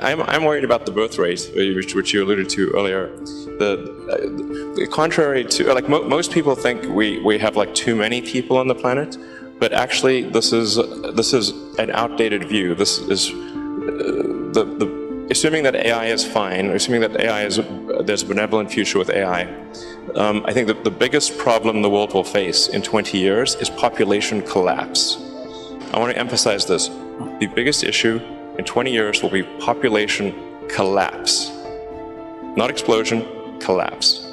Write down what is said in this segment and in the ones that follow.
I'm worried about the birth rate, which you alluded to earlier. The contrary to most people think we have like too many people on the planet, but actually this is an outdated view. This is assuming that AI is fine, assuming that there's a benevolent future with AI. I think that the biggest problem the world will face in 20 years is population collapse. I want to emphasize this. The biggest issue in 20 years will be population collapse. Not explosion, collapse.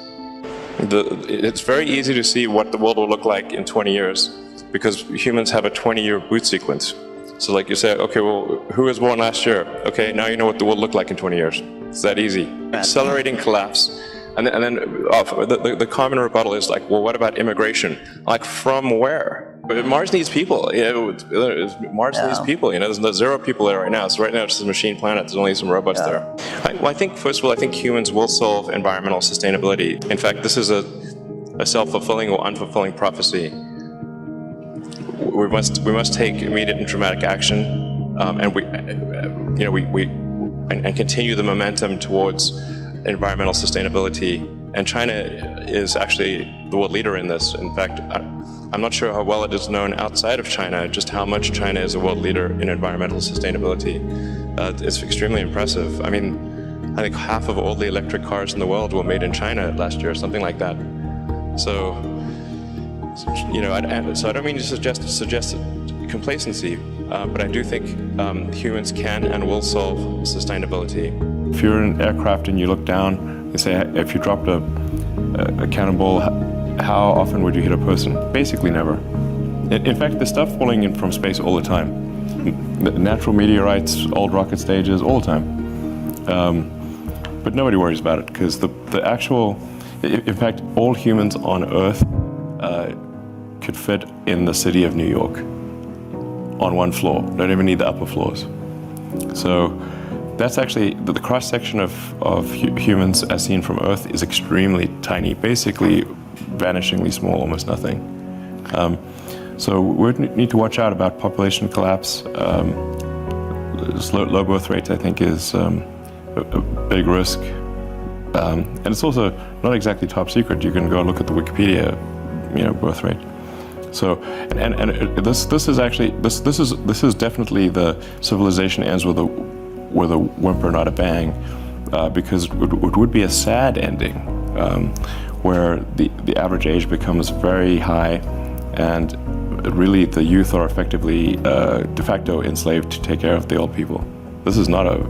It's very easy to see what the world will look like in 20 years because humans have a 20-year boot sequence. So like you say, okay, well, who was born last year? Okay, now you know what the world looked like in 20 years. It's that easy. Accelerating collapse. And then the common rebuttal is like, well, what about immigration? Like, from where? But Mars needs people. Mars needs people. There's 0 people there right now. So right now it's just a machine planet. There's only some robots there. I think, first of all, I think humans will solve environmental sustainability. In fact, this is a self-fulfilling or unfulfilling prophecy. We must take immediate and dramatic action, and continue the momentum towards environmental sustainability. And China is actually the world leader in this. In fact, I'm not sure how well it is known outside of China, just how much China is a world leader in environmental sustainability. It's extremely impressive. I mean, I think half of all the electric cars in the world were made in China last year, something like that. So I don't mean to suggest complacency, but I do think humans can and will solve sustainability. If you're in an aircraft and you look down, they say, if you dropped a cannonball, how often would you hit a person? Basically never. In fact, there's stuff falling in from space all the time. Natural meteorites, old rocket stages, all the time. But nobody worries about it because in fact, all humans on Earth could fit in the city of New York on one floor. Don't even need the upper floors. So that's actually, the cross-section of humans as seen from Earth is extremely tiny, basically vanishingly small, almost nothing. So we need to watch out about population collapse. Low birth rates, I think, is a big risk. And it's also not exactly top secret. You can go look at the Wikipedia, birth rate. So, and this is definitely the civilization ends with a whimper, not a bang, because it would be a sad ending, where the average age becomes very high, and really the youth are effectively de facto enslaved to take care of the old people. This is not a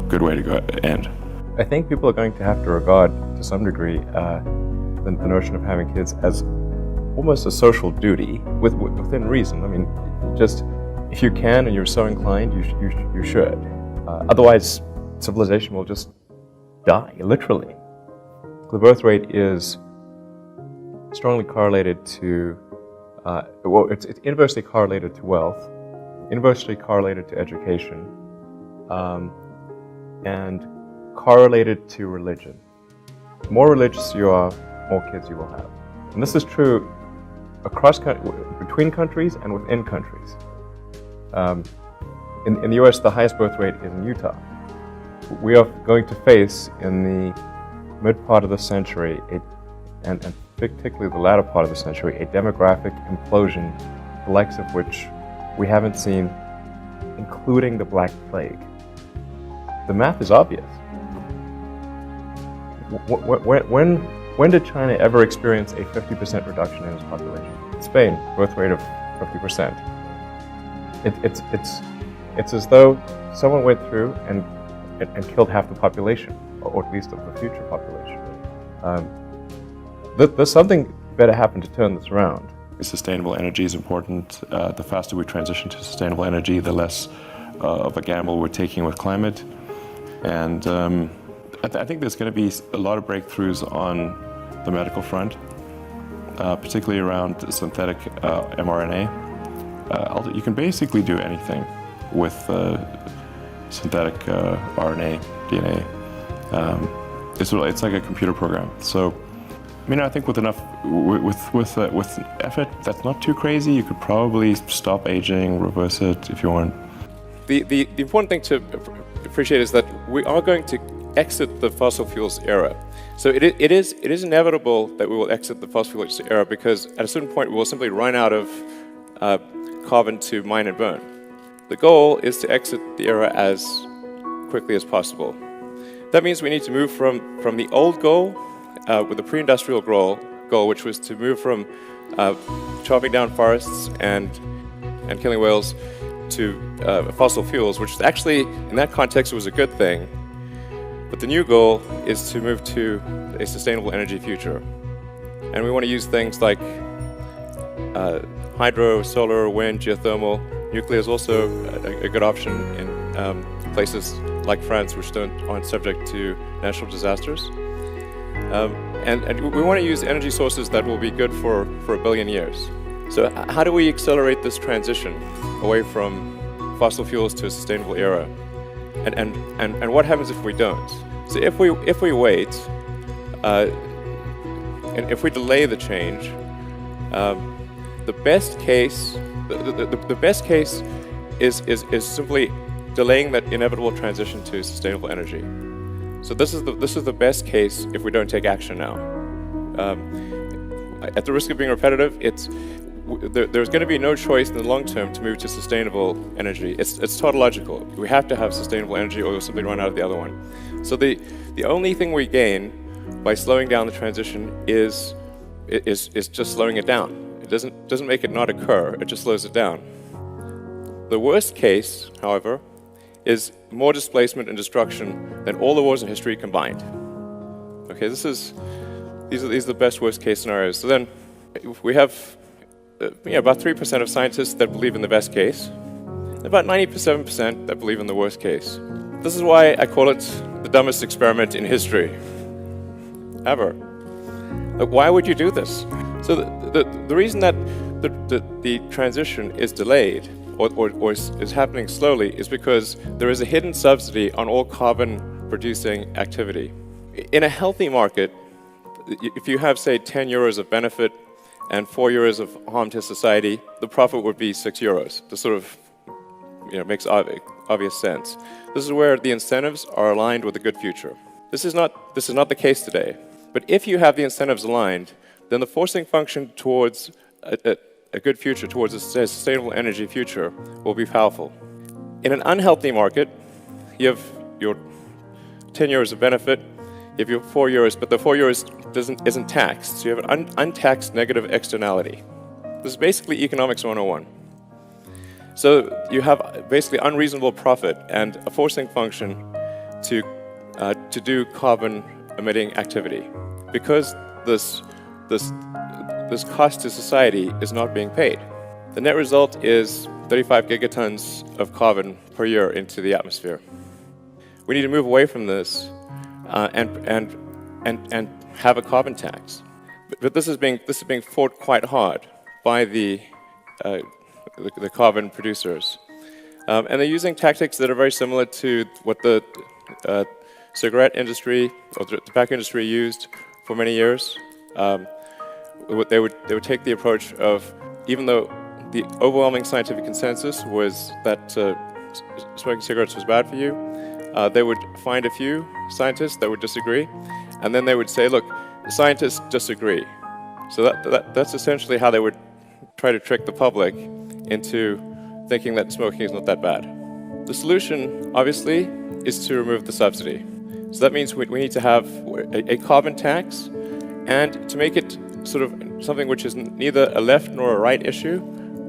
good way to end. I think people are going to have to regard, to some degree, the notion of having kids as almost a social duty within reason. I mean, just if you can and you're so inclined, you should. Otherwise, civilization will just die, literally. The birth rate is strongly correlated to, it's inversely correlated to wealth, inversely correlated to education, and correlated to religion. The more religious you are, more kids you will have. And this is true between countries and within countries. In the US, the highest birth rate is in Utah. We are going to face, in the mid part of the century, and particularly the latter part of the century, a demographic implosion, the likes of which we haven't seen, including the Black Plague. The math is obvious. When did China ever experience a 50% reduction in its population? Spain, birth rate of 50%. It's as though someone went through and killed half the population, or at least of the future population. There's something better happen to turn this around. Sustainable energy is important. The faster we transition to sustainable energy, the less of a gamble we're taking with climate. And I think there's going to be a lot of breakthroughs on the medical front, particularly around synthetic mRNA. You can basically do anything with synthetic RNA, DNA. It's like a computer program. So, I think with enough, with effort, that's not too crazy. You could probably stop aging, reverse it if you want. The important thing appreciate is that we are going to exit the fossil fuels era. So it is inevitable that we will exit the fossil fuels era, because at a certain point we will simply run out of carbon to mine and burn. The goal is to exit the era as quickly as possible. That means we need to move from the old goal, with the pre-industrial goal, which was to move from chopping down forests and killing whales, to fossil fuels, which actually, in that context, was a good thing. But the new goal is to move to a sustainable energy future. And we want to use things like hydro, solar, wind, geothermal. Nuclear is also a good option in places like France, which aren't subject to natural disasters. And we want to use energy sources that will be good for 1 billion years. So how do we accelerate this transition away from fossil fuels to a sustainable era? And what happens if we don't? So if we wait, and if we delay the change, the best case is simply delaying that inevitable transition to sustainable energy. So this is the best case if we don't take action now. At the risk of being repetitive, there's going to be no choice in the long term to move to sustainable energy. It's tautological. We have to have sustainable energy, or we'll simply run out of the other one. So the only thing we gain by slowing down the transition is just slowing it down. It doesn't make it not occur. It just slows it down. The worst case, however, is more displacement and destruction than all the wars in history combined. Okay, these are the best worst case scenarios. So then we have about 3% of scientists that believe in the best case, and about 97% that believe in the worst case. This is why I call it the dumbest experiment in history ever. Why would you do this? So the reason that the transition is delayed or is happening slowly is because there is a hidden subsidy on all carbon-producing activity. In a healthy market, if you have, say, 10 euros of benefit and 4 euros of harm to society, the profit would be 6 euros. This sort of makes obvious sense. This is where the incentives are aligned with a good future. This is not the case today. But if you have the incentives aligned, then the forcing function towards a good future, towards a sustainable energy future, will be powerful. In an unhealthy market, you have your 10 euros of benefit, you have your 4 euros, but the 4 euros isn't taxed, so you have an untaxed negative externality. This is basically economics 101. So you have basically unreasonable profit and a forcing function to do carbon-emitting activity, because this cost to society is not being paid. The net result is 35 gigatons of carbon per year into the atmosphere. We need to move away from this and have a carbon tax. But this is being fought quite hard by the carbon producers, and they're using tactics that are very similar to what the cigarette industry or the tobacco industry used for many years. They would take the approach of, even though the overwhelming scientific consensus was that smoking cigarettes was bad for you, they would find a few scientists that would disagree, and then they would say, look, the scientists disagree. So that's essentially how they would try to trick the public into thinking that smoking is not that bad. The solution, obviously, is to remove the subsidy. So that means we need to have a carbon tax, and to make it sort of something which is neither a left nor a right issue,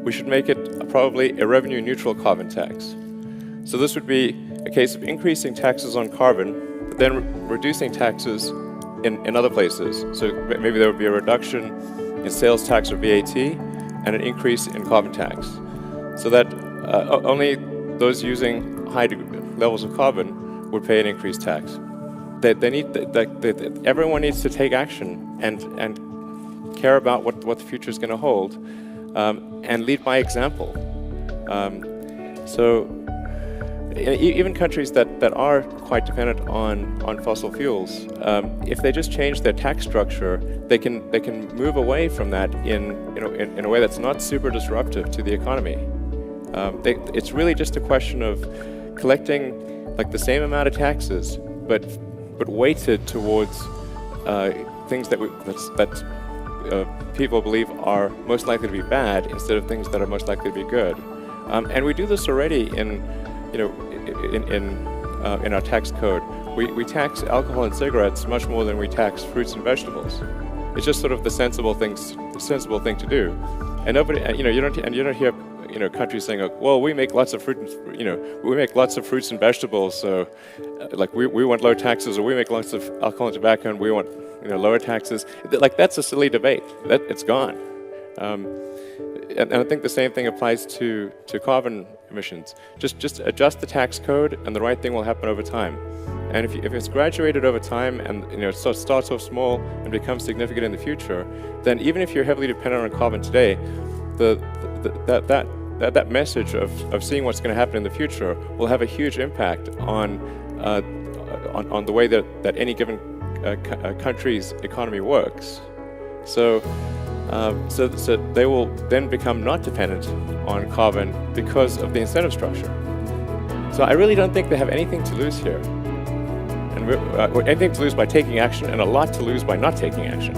we should make it probably a revenue-neutral carbon tax. So this would be a case of increasing taxes on carbon, but then reducing taxes in other places. So maybe there would be a reduction in sales tax or VAT, and an increase in carbon tax, so that only those using high levels of carbon would pay an increased tax. Everyone needs to take action and care about what the future is going to hold, and lead by example. So even countries that are quite dependent on fossil fuels, if they just change their tax structure, they can move away from that in a way that's not super disruptive to the economy. It's really just a question of collecting like the same amount of taxes, but weighted towards things that people believe are most likely to be bad instead of things that are most likely to be good. And we do this already in our tax code. We tax alcohol and cigarettes much more than we tax fruits and vegetables. It's just sort of the sensible thing to do. And nobody, you don't hear countries saying, well, we make lots of fruits and vegetables, so like we want low taxes, or we make lots of alcohol and tobacco and we want lower taxes. Like, that's a silly debate. It's gone. And I think the same thing applies to carbon emissions. Just adjust the tax code, and the right thing will happen over time. And if it's graduated over time, and so it starts off small and becomes significant in the future, then even if you're heavily dependent on carbon today, that message of seeing what's going to happen in the future will have a huge impact on the way that any given country's economy works. So they will then become not dependent on carbon because of the incentive structure. So I really don't think they have anything to lose here, and anything to lose by taking action, and a lot to lose by not taking action.